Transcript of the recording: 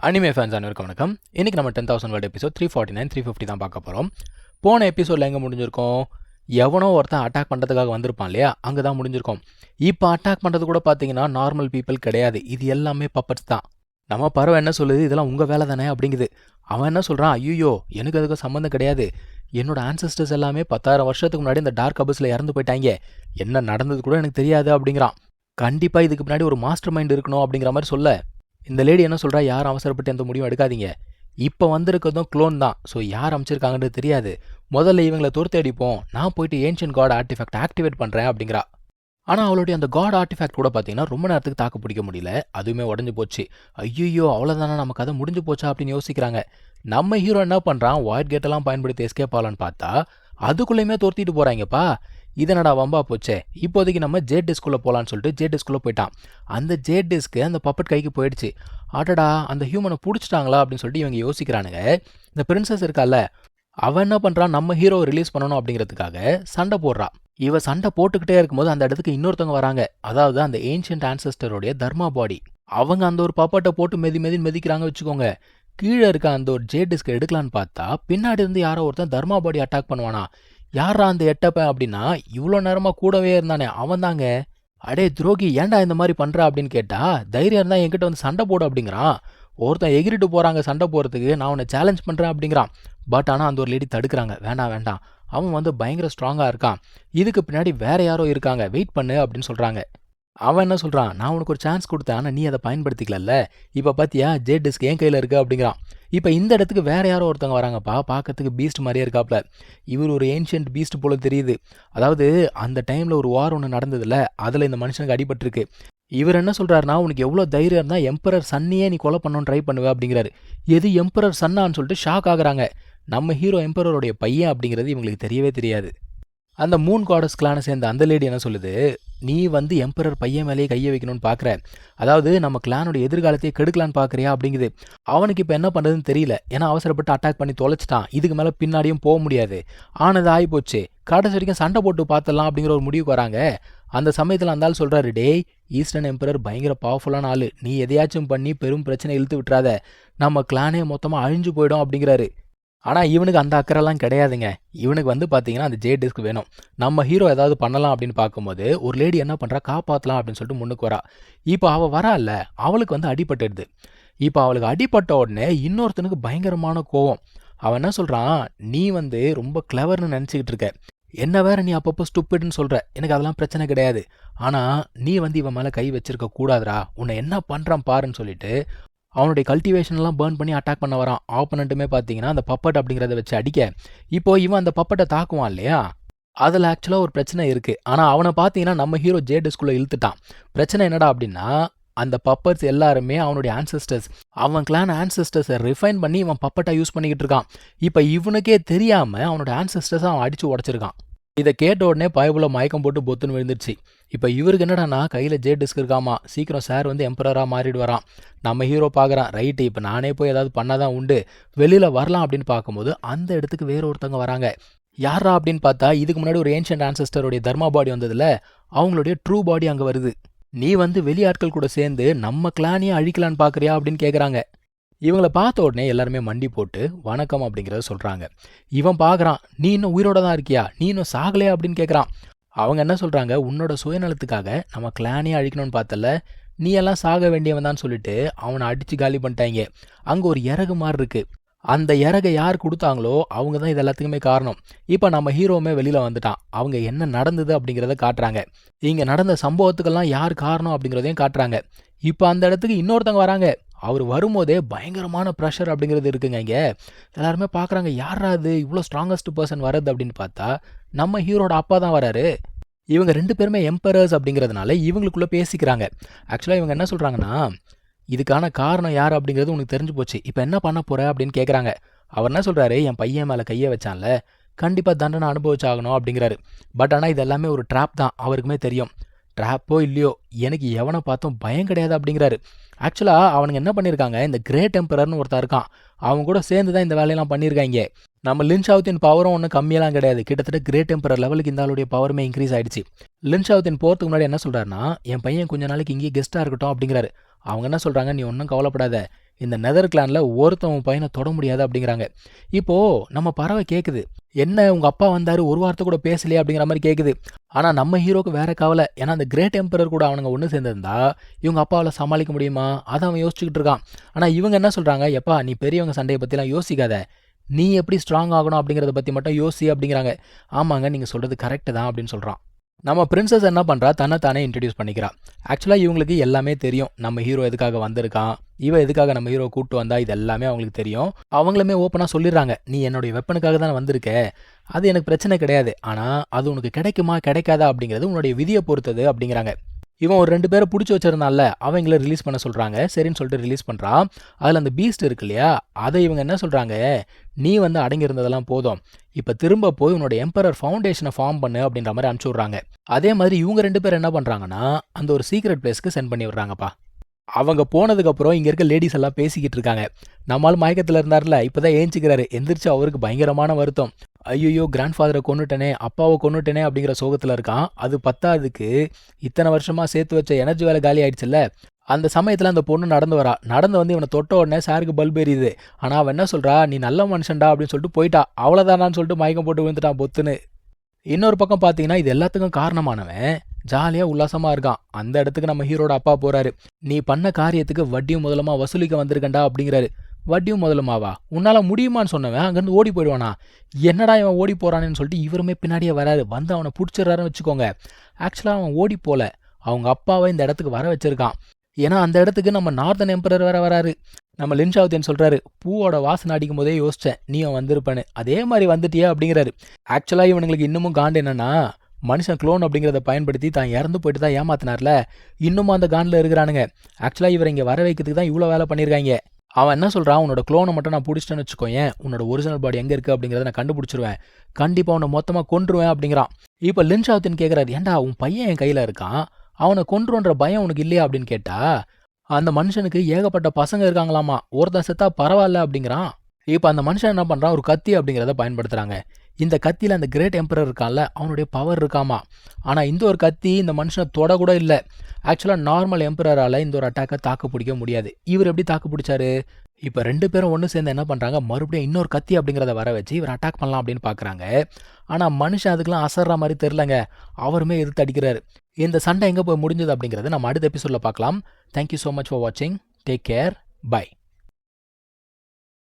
Anime fans அனைவருக்கும் வணக்கம். இன்னைக்கு நம்ம 10,000 வேர்ல்டு எபிசோட் 349 350 தான் பார்க்க போகிறோம். போன எபிசோடில் எங்கே முடிஞ்சிருக்கோம்? எவனோ ஒருத்தன் அட்டாக் பண்ணுறதுக்காக வந்திருப்பான் இல்லையா, அங்கே தான் முடிஞ்சிருக்கோம். இப்போ அட்டாக் பண்ணுறது கூட பார்த்தீங்கன்னா நார்மல் பீப்புள் கிடையாது, இது எல்லாமே பப்பட்ஸ் தான். நம்ம பறவை என்ன சொல்லுது, இதெல்லாம் உங்கள் வேலை தானே அப்படிங்குது. அவன் என்ன சொல்கிறான், ஐயோ எனக்கு அதுக்கு சம்மந்தம் கிடையாது, என்னோட ஆன்சஸ்டர்ஸ் எல்லாமே 10,000 வருஷத்துக்கு முன்னாடி இந்த டார்க் அபஸில் இறந்து போயிட்டாங்க, என்ன நடந்தது கூட எனக்கு தெரியாது அப்படிங்கிறான். கண்டிப்பாக இதுக்கு முன்னாடி ஒரு மாஸ்டர் மைண்ட் இருக்கணும் அப்படிங்கிற மாதிரி சொல்ல, இந்த லேடி என்ன சொல்கிறா, யாரும் அவசரப்பட்டு எந்த முடிவும் எடுக்காதீங்க, இப்போ வந்திருக்கிறதும் க்ளோன் தான், ஸோ யார் அமைச்சிருக்காங்கன்னு தெரியாது, முதல்ல இவங்களை துரத்தி அடிப்போம், நான் போயிட்டு ஏன்ஷியன்ட் காட் ஆர்டிஃபேக்ட் ஆக்டிவேட் பண்ணுறேன் அப்படிங்கிறா. ஆனால் அவளுடைய அந்த காட் ஆர்டிஃபேக்ட் கூட பார்த்தீங்கன்னா ரொம்ப நேரத்துக்கு தாக்கு பிடிக்க முடியல, அதுவுமே உடஞ்சி போச்சு. ஐயோ அவ்வளோதானே, நம்ம கதை முடிஞ்சு போச்சா அப்படின்னு யோசிக்கிறாங்க. நம்ம ஹீரோ என்ன பண்ணுறான், வாய்ட் கேட்டெல்லாம் பயன்படுத்தி எஸ்கேப் ஆகலான்னு பார்த்தா அதுக்குள்ளேயுமே துரத்திட்டு போகிறாங்கப்பா. இதனடா வம்பா போச்சே, இப்போதைக்கு நம்ம ஜேட் டிஸ்குள்ளே போகலான்னு சொல்லிட்டு ஜேட் டிஸ்குள்ளே போயிட்டான். அந்த ஜேட் டிஸ்க்கு அந்த பப்பட் கைக்கு போயிடுச்சு. ஆட்டடா அந்த ஹியூமனை பிடிச்சிட்டாங்களா அப்படின்னு சொல்லிட்டு இவங்க யோசிக்கிறானுங்க. இந்த பிரின்சஸ் இருக்கால, அவன் என்ன பண்ணுறான், நம்ம ஹீரோவை ரிலீஸ் பண்ணணும் அப்படிங்கிறதுக்காக சண்டை போடுறான். இவ சண்டை போட்டுக்கிட்டே இருக்கும்போது அந்த இடத்துக்கு இன்னொருத்தவங்க வராங்க, அதாவது அந்த ஏன்ஷியன்ட் ஆன்சஸ்டருடைய தர்மா பாடி. அவங்க அந்த ஒரு பப்பட்டை போட்டு மெதிக்கிறாங்க வச்சுக்கோங்க. கீழே இருக்க அந்த ஒரு ஜேட் டிஸ்க் எடுக்கலான்னு பார்த்தா பின்னாடி இருந்து யாரோ ஒருத்தன் தர்மா பாடி அட்டாக் பண்ணுவானா. யாரா அந்த எட்டப்பன் அப்படின்னா, இவ்வளோ நேரமாக கூடவே இருந்தானே அவன் தாங்க. அடே துரோகி, ஏன்டா இந்த மாதிரி பண்ணுற அப்படின்னு கேட்டா, தைரியம் இருந்தால் என்கிட்ட வந்து சண்டை போடு அப்படிங்கிறான். ஒருத்தன் எகிரிட்டு போகிறாங்க சண்டை போகிறதுக்கு, நான் உன்னை சேலஞ்ச் பண்ணுறேன் அப்படிங்கிறான். பட் ஆனால் அந்த ஒரு லேடி தடுக்கிறாங்க, வேண்டாம் அவன் வந்து பயங்கர ஸ்ட்ராங்காக இருக்கான், இதுக்கு பின்னாடி வேற யாரோ இருக்காங்க, வெயிட் பண்ணு அப்படின்னு சொல்கிறாங்க. அவன் என்ன சொல்கிறான், நான் உனக்கு ஒரு சான்ஸ் கொடுத்தேன், ஆனால் நீ அதை பயன்படுத்திக்கலல்ல, இப்போ பார்த்தியா ஜேட் டிஸ்க் என் கையில் இருக்கு அப்படிங்கிறான். இப்போ இந்த இடத்துக்கு வேற யாரோ ஒருத்தவங்க வராங்கப்பா, பார்க்கறதுக்கு பீஸ்ட் மாதிரியே இருக்காப்ல. இவர் ஒரு ஏன்ஷியன்ட் பீஸ்ட் போல தெரியுது. அதாவது அந்த டைமில் ஒரு வார் ஒன்று நடந்ததில்ல, அதில் இந்த மனுஷனுக்கு அடிபட்டிருக்கு. இவர் என்ன சொல்கிறாருன்னா, உனக்கு எவ்வளோ தைரியம் இருந்தால் எம்பரர் சன்னையே நீ கொலை பண்ணணும்னு ட்ரை பண்ணுவ அப்படிங்கிறாரு. எது எம்பரர் சன்னான்னு சொல்லிட்டு ஷாக் ஆகுறாங்க. நம்ம ஹீரோ எம்பரருடைய பையன் அப்படிங்கிறது இவங்களுக்கு தெரியவே தெரியாது. அந்த மூன் காடஸ் கிளானை சேர்ந்த அந்த லேடி என்ன சொல்லுது, நீ வந்து எம்பரர் பையன் மேலேயே கையை வைக்கணும்னு பார்க்குற, அதாவது நம்ம கிளானோட எதிர்காலத்தையே கெடுக்கலான்னு பார்க்குறியா அப்படிங்குது. அவனுக்கு இப்போ என்ன பண்ணுறதுன்னு தெரியல, ஏன்னா அவசரப்பட்டு அட்டாக் பண்ணி தொலைச்சிட்டான், இதுக்கு மேலே பின்னாடியும் போக முடியாது, ஆனது ஆகிப்போச்சு, கடைசி வரைக்கும் சண்டை போட்டு பார்த்துடலாம் அப்படிங்கிற ஒரு முடிவுக்கு வராங்க. அந்த சமயத்தில் அந்தாலும் சொல்கிறாரு, டேய் ஈஸ்டர்ன் எம்பரர் பயங்கர பவர்ஃபுல்லான ஆள், நீ எதையாச்சும் பண்ணி பெரும் பிரச்சனை இழுத்து விட்டுறாத, நம்ம கிளானே மொத்தமாக அழிஞ்சு போயிடும் அப்படிங்கிறாரு. ஆனால் இவனுக்கு அந்த அக்கறைலாம் கிடையாதுங்க. இவனுக்கு வந்து பார்த்தீங்கன்னா அந்த ஜேட் டிஸ்க் வேணும். நம்ம ஹீரோ ஏதாவது பண்ணலாம் அப்படின்னு பார்க்கும்போது ஒரு லேடி என்ன பண்ணுறா, காப்பாற்றலாம் அப்படின்னு சொல்லிட்டு முன்னுக்கு வரா. இப்போ அவள் வரால, அவளுக்கு வந்து அடிபட்டுடுது. இப்போ அவளுக்கு அடிபட்ட உடனே இன்னொருத்தனுக்கு பயங்கரமான கோவம். அவன் என்ன சொல்கிறான், நீ வந்து ரொம்ப கிளவர்னு நினச்சிக்கிட்டு இருக்க, என்ன வேற நீ அப்பப்போ ஸ்டூப்பிட்னு சொல்கிற, எனக்கு அதெல்லாம் பிரச்சனை கிடையாது, ஆனால் நீ வந்து இவன் மேலே கை வச்சிருக்க கூடாதுரா, உன்னை என்ன பண்ணுறான் பாருன்னு சொல்லிட்டு அவனுடைய கல்டிவேஷன்லாம் பேர்ன் பண்ணி அட்டாக் பண்ண வரான். ஆப்போனண்ட்டுமே பார்த்தீங்கன்னா அந்த பப்பட் அப்படிங்கிறத வச்சு அடிக்க, இப்போ இவன் அந்த பப்பட்டை தாக்குவான் இல்லையா, அதில் ஆக்சுவலாக ஒரு பிரச்சனை இருக்குது. ஆனால் அவனை பார்த்தீங்கன்னா நம்ம ஹீரோ ஜேட் டிஸ்குள்ளே இழுத்துட்டான். பிரச்சனை என்னடா அப்படின்னா, அந்த பப்பட்ஸ் எல்லாருமே அவனுடைய ஆன்சஸ்டர்ஸ், அவன் கிளான் ஆன்சஸ்டர்ஸை ரிஃபைன் பண்ணி இவன் பப்பட்டை யூஸ் பண்ணிக்கிட்டு இருக்கான். இப்போ இவனுக்கே தெரியாமல் அவனோட ஆன்சஸ்டர்ஸை அவன் அடித்து உடச்சிருக்கான். இதை கேட்ட உடனே பயபுல மயக்கம் போட்டு பொத்துன்னு விழுந்துருச்சு. இப்போ இவருக்கு என்னடானா கையில் ஜேட் டிஸ்க் இருக்காமா, சீக்கிரம் சார் வந்து எம்பரராக மாறிடு வரான். நம்ம ஹீரோ பார்க்குறான், ரைட்டு இப்போ நானே போய் ஏதாவது பண்ணாதான் உண்டு, வெளியில் வரலாம் அப்படின்னு பார்க்கும்போது அந்த இடத்துக்கு வேற ஒருத்தவங்க வராங்க. யாரா அப்படின்னு பார்த்தா, இதுக்கு முன்னாடி ஒரு ஏன்ஷியன்ட் ஆன்சஸ்டருடைய தர்மா பாடி வந்ததில்ல, அவங்களுடைய ட்ரூ பாடி அங்கே வருது. நீ வந்து வெளியாட்கள் கூட சேர்ந்து நம்ம கிளானையே அழிக்கலான்னு பார்க்குறியா அப்படின்னு கேட்குறாங்க. இவங்களை பார்த்த உடனே எல்லாருமே மண்டி போட்டு வணக்கம் அப்படிங்கிறத சொல்கிறாங்க. இவன் பார்க்குறான், நீ இன்னும் உயிரோட தான் இருக்கியா, நீ இன்னும் சாகலையா அப்படின்னு கேட்குறான். அவங்க என்ன சொல்கிறாங்க, உன்னோட சுயநலத்துக்காக நம்ம கிளானே அழிக்கணும்னு பார்த்தல, நீ எல்லாம் சாக வேண்டியவன் தான் சொல்லிட்டு அவனை அடித்து காலி பண்ணிட்டாங்க. அங்கே ஒரு இறகு மாதிரி இருக்குது, அந்த இறகை யார் கொடுத்தாங்களோ அவங்க தான் இது எல்லாத்துக்குமே காரணம். இப்போ நம்ம ஹீரோவுமே வெளியில் வந்துட்டான். அவங்க என்ன நடந்தது அப்படிங்கிறத காட்டுறாங்க. இங்கே நடந்த சம்பவத்துக்கெல்லாம் யார் காரணம் அப்படிங்கிறதையும் காட்டுறாங்க. இப்போ அந்த இடத்துக்கு இன்னொருத்தவங்க வராங்க. அவர் வரும்போதே பயங்கரமான ப்ரெஷர் அப்படிங்கிறது இருக்குங்க. இங்கே எல்லாருமே பார்க்குறாங்க, யாரா அது இவ்வளோ ஸ்ட்ராங்கஸ்ட் பர்சன் வர்றது அப்படின்னு பார்த்தா நம்ம ஹீரோட அப்பா தான் வராரு. இவங்க 2 பேருமே எம்பரர்ஸ் அப்படிங்கிறதுனால இவங்களுக்குள்ளே பேசிக்கிறாங்க. ஆக்சுவலாக இவங்க என்ன சொல்கிறாங்கன்னா, இதுக்கான காரணம் யார் அப்படிங்கிறது உனக்கு தெரிஞ்சு போச்சு, இப்போ என்ன பண்ண போகிற அப்படின்னு கேட்குறாங்க. அவர் என்ன சொல்கிறாரு, என் பையன் மேலே கையை வச்சான்ல, கண்டிப்பாக தண்டனை அனுபவிச்சாகணும் அப்படிங்கிறாரு. பட் ஆனால் இது எல்லாமே ஒரு ட்ராப் தான், அவருக்குமே தெரியும். ட்ராப்போ இல்லையோ எனக்கு எவனை பார்த்தும் பயம் கிடையாது அப்படிங்கிறாரு. ஆக்சுவலாக அவனுங்க என்ன பண்ணியிருக்காங்க, இந்த கிரேட் எம்பரர்னு ஒருத்தன் இருக்கான், அவங்க கூட சேர்ந்து தான் இந்த வேலையெல்லாம் பண்ணியிருக்காங்க. நம்ம லின்ஷாவுத்தின் பவரும் ஒன்றும் கம்மியெல்லாம் கிடையாது, கிட்டத்தட்ட கிரேட் எம்பரர் லெவலுக்கு இந்த ஆளுடைய பவருமே இன்க்ரீஸ் ஆயிடுச்சு. லின்ஷாவுத்தின் போகிறதுக்கு முன்னாடி என்ன சொல்கிறாருன்னா, என் பையன் கொஞ்ச நாளைக்கு இங்கேயே கெஸ்ட்டாக இருக்கட்டும் அப்படிங்கிறாரு. அவங்க என்ன சொல்கிறாங்க, நீ ஒன்றும் கவலைப்படாத, இந்த நெதர் கிளானில் ஒருத்தவன் பையனை தொட முடியாது அப்படிங்கிறாங்க. இப்போது நம்ம பறவை கேட்குது, என்ன உங்கள் அப்பா வந்தார் ஒரு வார்த்தை கூட பேசலையே அப்படிங்கிற மாதிரி கேட்குது. ஆனால் நம்ம ஹீரோக்கு வேற கவலை, ஏன்னா அந்த கிரேட் எம்பரர் கூட அவனுங்க ஒன்று சேர்ந்திருந்தா இவங்க அப்பாவால் சமாளிக்க முடியுமா, அதை அவன் யோசிச்சுக்கிட்டு இருக்கான். ஆனால் இவங்க என்ன சொல்கிறாங்க, எப்பா நீ பெரியவங்க சண்டையை பற்றிலாம் யோசிக்காத, நீ எப்படி ஸ்ட்ராங் ஆகணும் அப்படிங்கிறத பற்றி மட்டும் யோசி அப்படிங்கிறாங்க. ஆமாங்க நீங்கள் சொல்கிறது கரெக்டு தான் அப்படின்னு சொல்கிறான். நம்ம பிரின்சஸ் என்ன பண்ணுறா, தன்னை தானே இன்ட்ரடியூஸ் பண்ணிக்கிறா. ஆக்சுவலாக இவங்களுக்கு எல்லாமே தெரியும், நம்ம ஹீரோ எதுக்காக வந்திருக்கான், இவன் எதுக்காக நம்ம ஹீரோ கூப்பிட்டு வந்தா, இது எல்லாமே அவங்களுக்கு தெரியும். அவங்களுமே ஓப்பனாக சொல்லிடுறாங்க, நீ என்னுடைய வெப்பனுக்காக தானே வந்திருக்க, அது எனக்கு பிரச்சனை கிடையாது, ஆனால் அது உனக்கு கிடைக்குமா கிடைக்காதா அப்படிங்கிறது உன்னுடைய விதியை பொறுத்தது அப்படிங்கிறாங்க. இவன் ஒரு 2 பேரை பிடிச்சி வச்சிருந்தான்ல, அவங்கள ரிலீஸ் பண்ண சொல்கிறாங்க. சரின்னு சொல்லிட்டு ரிலீஸ் பண்ணுறான். அதில் அந்த பீஸ்ட் இருக்கு இல்லையா, அதை இவங்க என்ன சொல்கிறாங்க, நீ வந்து அடங்கியிருந்ததெல்லாம் போதும், இப்போ திரும்ப போய் உன்னோட எம்பரர் ஃபவுண்டேஷனை ஃபார்ம் பண்ணு அப்படின்ற மாதிரி அனுப்பிச்சி விட்றாங்க. அதே மாதிரி இவங்க 2 பேர் என்ன பண்ணுறாங்கன்னா, அந்த ஒரு சீக்ரெட் பிளேஸ்க்கு சென்ட் பண்ணி விடுறாங்கப்பா. அவங்க போனதுக்கப்புறம் இங்கே இருக்க லேடிஸ் எல்லாம் பேசிக்கிட்டு இருக்காங்க. நம்மால் மயக்கத்தில் இருந்தார்ல, இப்போ தான் ஏஞ்சிக்கிறாரு. எந்திரிச்சு அவருக்கு பயங்கரமான வருத்தம். ஐயோ கிராண்ட் ஃபாதரை கொன்னுட்டனே, அப்பாவை கொன்னுட்டனே அப்படிங்கிற சோகத்தில் இருக்கான். அது பத்தாதுக்கு இத்தனை வருஷமாக சேர்த்து வச்ச எனர்ஜி வேலை காலி ஆயிடுச்சுல்ல. அந்த சமயத்தில் அந்த பொண்ணு நடந்து வந்து இவனை தொட்ட உடனே சாருக்கு பல்ப் எரியுது. ஆனால் அவன் என்ன சொல்கிறா, நீ நல்ல மனுஷன்டா அப்படின்னு சொல்லிட்டு போயிட்டா, அவ்வளோதானான்னு சொல்லிட்டு மயக்கம் போட்டு விழுந்துட்டான் பொத்துன்னு. இன்னொரு பக்கம் பார்த்தீங்கன்னா, இது எல்லாத்துக்கும் காரணமானவன் ஜாலியாக உல்லாசமாக இருக்கான். அந்த இடத்துக்கு நம்ம ஹீரோட அப்பா போகிறாரு. நீ பண்ண காரியத்துக்கு வட்டியும் முதலமா வசூலிக்க வந்திருக்கண்டா அப்படிங்கிறாரு. வட்டியும் முதலுமாவா, உன்னால் முடியுமான்னு சொன்னவன் அங்கேருந்து ஓடி போயிடுவானா, என்னடா இவன் ஓடி போகிறான்னு சொல்லிட்டு இவருமே பின்னாடியே வராரு. வந்து அவனை பிடிச்சிடறாருன்னு வச்சுக்கோங்க. ஆக்சுவலாக அவன் ஓடி போல, அவங்க அப்பாவை இந்த இடத்துக்கு வர வச்சிருக்கான். ஏன்னா அந்த இடத்துக்கு நம்ம நார்தன் எம்பரர் வேற வராரு. நம்ம லின்ஷாவுத்தின் சொல்கிறாரு, பூவோட வாசனை அடிக்கும் போதே யோசித்தேன் நீயும் வந்திருப்பேன்னு, அதே மாதிரி வந்துட்டியா அப்படிங்கிறாரு. ஆக்சுவலாக இவனுங்களுக்கு இன்னமும் காண்டு என்னன்னா, மனுஷன் க்ளோன் அப்படிங்கிறத பயன்படுத்தி தான் இறந்து போயிட்டு தான் ஏமாத்தினார்ல, இன்னமும் அந்த காண்டில் இருக்கிறானுங்க. ஆக்சுவலாக இவர் இங்கே வர வைக்கிறதுக்கு தான் இவ்வளோ வேலை பண்ணியிருக்காங்க. அவன் என்ன சொல்கிறான், உன்னோட க்ளோனை மட்டும் நான் பிடிச்சிட்டேன்னு வச்சுக்கோயேன், உன்னோட ஒரிஜினல் பாடி எங்கே இருக்குது அப்படிங்கிறத நான் கண்டுபிடிச்சிருவேன், கண்டிப்பாக உன்னை மொத்தமாக கொன்றுவேன் அப்படிங்கிறான். இப்போ லின்ஷாவுத்தின் கேட்குறாரு, ஏன்டா உன் பையன் என் கையில் இருக்கான், அவனை கொன்றுன்ற பயம் உனக்கு இல்லையா அப்படின்னு கேட்டா, அந்த மனுஷனுக்கு ஏகப்பட்ட பசங்க இருக்காங்களாமா, ஒருத்தன் செத்தா பரவாயில்ல அப்படிங்கிறான். இப்போ அந்த மனுஷன் என்ன பண்ணுறான், ஒரு கத்தி அப்படிங்கிறத பயன்படுத்துகிறாங்க. இந்த கத்தியில் அந்த கிரேட் எம்பரர் இருக்கான்ல, அவனுடைய பவர் இருக்காமா. ஆனால் இந்த ஒரு கத்தி இந்த மனுஷனை தொடக்கூட இல்லை. ஆக்சுவலாக நார்மல் எம்பரரால் இந்த ஒரு அட்டாக்கை தாக்கு பிடிக்க முடியாது. இவர் எப்படி தாக்கு பிடிச்சாரு, இப்போ 2 பேரும் ஒன்று சேர்ந்து என்ன பண்ணுறாங்க, மறுபடியும் இன்னொரு கத்தி அப்படிங்கிறத வர வச்சு இவர் அட்டாக் பண்ணலாம் அப்படின்னு பார்க்குறாங்க. ஆனால் மனுஷன் அதுக்கெலாம் அசர்ற மாதிரி தெரிலங்க, அவருமே எதிர்த்து அடிக்கிறாரு. இந்த சண்டை எங்கே போய் முடிஞ்சது அப்படிங்கிறத நம்ம அடுத்த எபிசோடில் பார்க்கலாம். தேங்க்யூ ஸோ மச் ஃபார் வாட்சிங். Take care. பை.